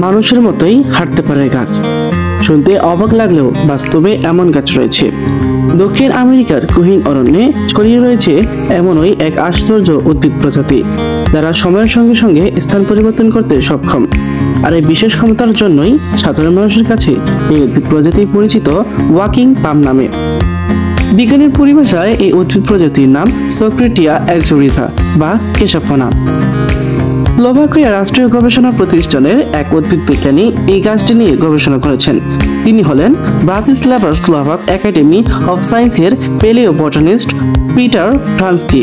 মানুষের মতোই হাঁটতে পারে গাছ। শুনতে অবাক লাগলেও বাস্তবে এমন গাছ রয়েছে। দক্ষিণ আমেরিকার কুহিন অরণ্যে ছড়িয়ে রয়েছে এমনই এক আশ্চর্য উদ্ভিদ প্রজাতি, যারা সময়ের সঙ্গে সঙ্গে স্থান পরিবর্তন করতে সক্ষম। আর এই বিশেষ ক্ষমতার জন্যই সাধারণ মানুষের কাছে এই উদ্ভিদ প্রজাতি পরিচিত ওয়াকিং পাম নামে। বিজ্ঞানের পরিভাষায় এই উদ্ভিদ প্রজাতির নাম সক্রেটিয়া এক্সোরিথা বা কেশবকণা। স্লোভাকিয়া রাষ্ট্রীয় গবেষণা প্রতিষ্ঠানের এক উদ্ভিদ বিজ্ঞানী এই গাছটি নিয়ে গবেষণা করেছেন। তিনি হলেন ব্রাতিস্লাভার স্লোভাক একাডেমি অফ সায়েন্সের প্যালিওবটানিস্ট পিটার ভ্রান্সকি।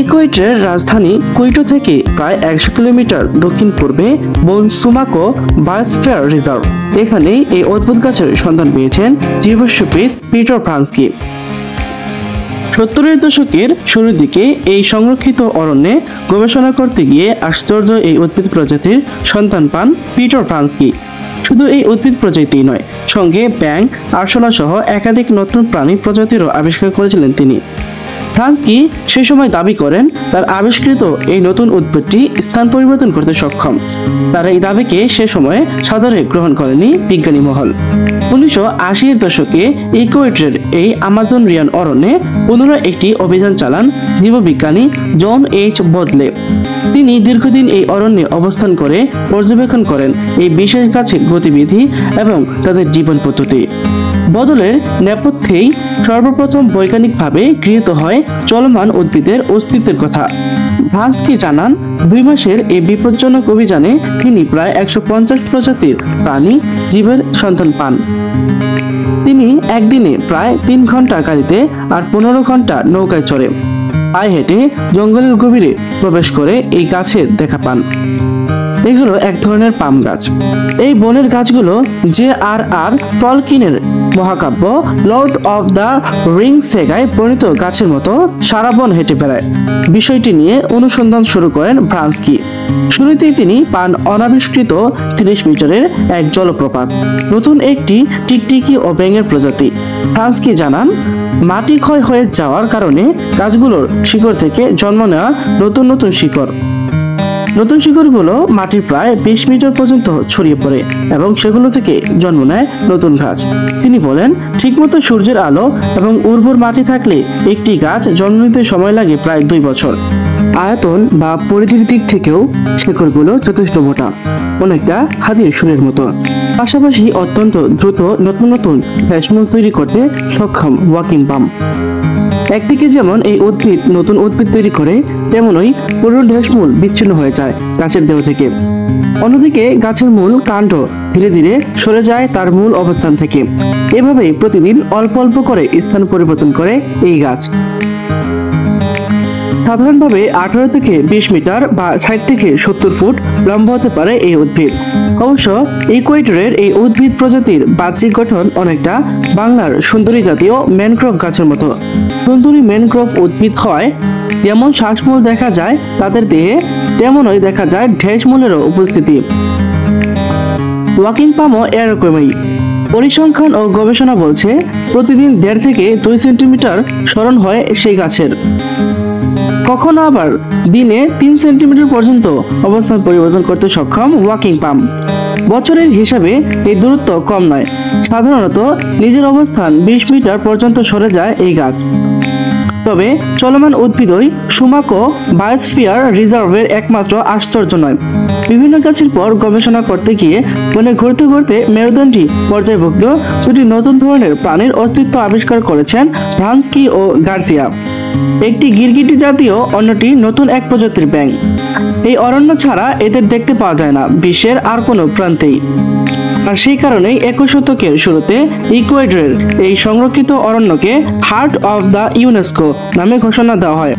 ইকুয়েডরের রাজধানী কুইটো থেকে প্রায় 100 কিলোমিটার দক্ষিণ পূর্বে বন সুমাকো বায়োস্ফিয়ার রিজার্ভ, এখানেই এই অদ্ভুত গাছের সন্ধান পেয়েছেন জীবাশ্মবিদ পিটার ভ্রান্সকি। 70-এর দশকের শুরুর দিকে এই সংরক্ষিত অরণ্যে গবেষণা করতে গিয়ে আশ্চর্য এই উদ্ভিদ প্রজাতির সন্ধান পান পিটার ভ্রান্সকি। শুধু এই উদ্ভিদ প্রজাতি নয়, সঙ্গে ব্যাঙ, আরশোলা সহ একাধিক নতুন প্রাণী প্রজাতিরও আবিষ্কার করেছিলেন তিনি। ভ্রান্সকি সে সময় দাবি করেন তার আবিষ্কৃত এই নতুন উদ্ভিদটি স্থান পরিবর্তন করতে সক্ষম। তার এই দাবিকে সে সময়ে সাদরে গ্রহণ করেনি বিজ্ঞানী মহল। 1980-এর দশকে ইকুয়েডরের এই আমাজন রিয়ান অরণ্যে পুনরায় একটি অভিযান চালান জীববিজ্ঞানী জন এইচ বদলে। তিনি দীর্ঘদিন এই অরণ্যে অবস্থান করে পর্যবেক্ষণ করেন এই বিশেষ গাছের গতিবিধি এবং তাদের জীবন পদ্ধতি। বদলের নেপথ্যেই সর্বপ্রথম বৈজ্ঞানিকভাবে গৃহীত হয় চলমান উদ্ভিদের অস্তিত্বের কথা। ভ্রান্সকি জানান, 2 মাসের এই বিপজ্জনক অভিযানে তিনি প্রায় 150 প্রজাতির প্রাণী জীবের সন্ধান পান। তিনি একদিনে প্রায় 3 ঘন্টা গাড়িতে আর 15 ঘন্টা নৌকায় চড়ে পায়ে হেঁটে জঙ্গলের গভীরে প্রবেশ করে এই গাছের দেখা পান। এগুলো এক ধরনের পাম গাছ। এই বনের গাছগুলো জে.আর.আর. টলকিনের মহাকাব্য লর্ড অফ দ্য রিংস সেগায় বর্ণিত গাছের মতো সারা বন হেঁটে বেড়ায়। বিষয়টি নিয়ে অনুসন্ধান শুরু করেন ভ্রান্সকি। শুরুতেই তিনি পান অনাবিষ্কৃত 30 মিটারের এক জলপ্রপাত, নতুন একটি টিকটিকি ও ব্যাঙের প্রজাতি। ভ্রান্সকি জানান, মাটি ক্ষয় হয়ে যাওয়ার কারণে গাছগুলোর শিকড় থেকে জন্ম নেওয়া নতুন নতুন শিকড়গুলো মাটির প্রায় 20 মিটার পর্যন্ত ছড়িয়ে পড়ে এবং সেগুলো থেকে জন্ম নেয় নতুন গাছ। তিনি বলেন, ঠিকমতো সূর্যের আলো এবং উর্বর মাটি থাকলে একটি গাছ জন্ম নিতে সময় লাগে প্রায় 2 বছর। আয়তন বা পরিধির দিক থেকেও শিকড়গুলো যথেষ্ট মোটা, অনেকটা হাতির শুঁড়ের মতো। পাশাপাশি অত্যন্ত দ্রুত নতুন নতুন ফ্যাশমূল তৈরি করতে সক্ষম ওয়াকিং পাম। একদিকে যেমন এই উদ্ভিদ নতুন উদ্ভিদ তৈরি করে, তেমনই পুরনো ঢেসমূল বিচ্ছিন্ন হয়ে যায় গাছের দেহ থেকে। অন্যদিকে গাছের মূল কাণ্ড ধীরে ধীরে সরে যায় তার মূল অবস্থান থেকে। এভাবেই প্রতিদিন অল্প অল্প করে স্থান পরিবর্তন করে এই গাছ। সাধারণভাবে 18 থেকে 20 মিটার বা 60 থেকে 70 ফুট লম্বা হতে পারে এই উদ্ভিদ। অবশ্য ইকুয়েডরের এই উদ্ভিদ প্রজাতির বাহ্যিক গঠন অনেকটা বাংলার সুন্দরী জাতীয় ম্যানগ্রোভ গাছের মতো। সুন্দরী ম্যানগ্রোভ উদ্ভিদ হয় যেমন শ্বাসমূল দেখা যায় তাদের দেহে, তেমনই দেখা যায় ঢেসমূলেরও উপস্থিতি। ওয়াকিং পামও এরকমই। পরিসংখ্যান ও গবেষণা বলছে প্রতিদিন 1.5 থেকে 2 সেন্টিমিটার সরণ হয় সেই গাছের। কখনো আবার দিনে 3 সেন্টিমিটার পর্যন্ত অবস্থান পরিবর্তন করতে সক্ষম ওয়াকিং পাম। বছরের হিসাবে এই দূরত্ব কম নয়। সাধারণত নিজের অবস্থান 20 মিটার পর্যন্ত সরে যায় এই গাছ। তবে চলমান উদ্ভিদই সুমাকো বায়োস্ফিয়ার রিজার্ভের একমাত্র আশ্চর্য নয়। বিভিন্ন গাছের পর গবেষণা করতে গিয়ে বনে ঘুরতে ঘুরতে মেরুদণ্ডী পর্যায়ভুক্ত 2টি নতুন ধরনের প্রাণীর অস্তিত্ব আবিষ্কার করেছেন ভ্রান্সকি ও গার্সিয়া। একটি গিরগিটি জাতীয়, অন্যটি নতুন এক প্রজাতির ব্যাঙ। এই অরণ্য ছাড়া এদের দেখতে পাওয়া যায় না বিশ্বের আর কোনো প্রান্তেই। আর সেই কারণেই 21 শতকের শুরুতে ইকুয়েডরের এই সংরক্ষিত অরণ্যকে হার্ট অফ দ্য ইউনেস্কো নামে ঘোষণা দেওয়া হয়।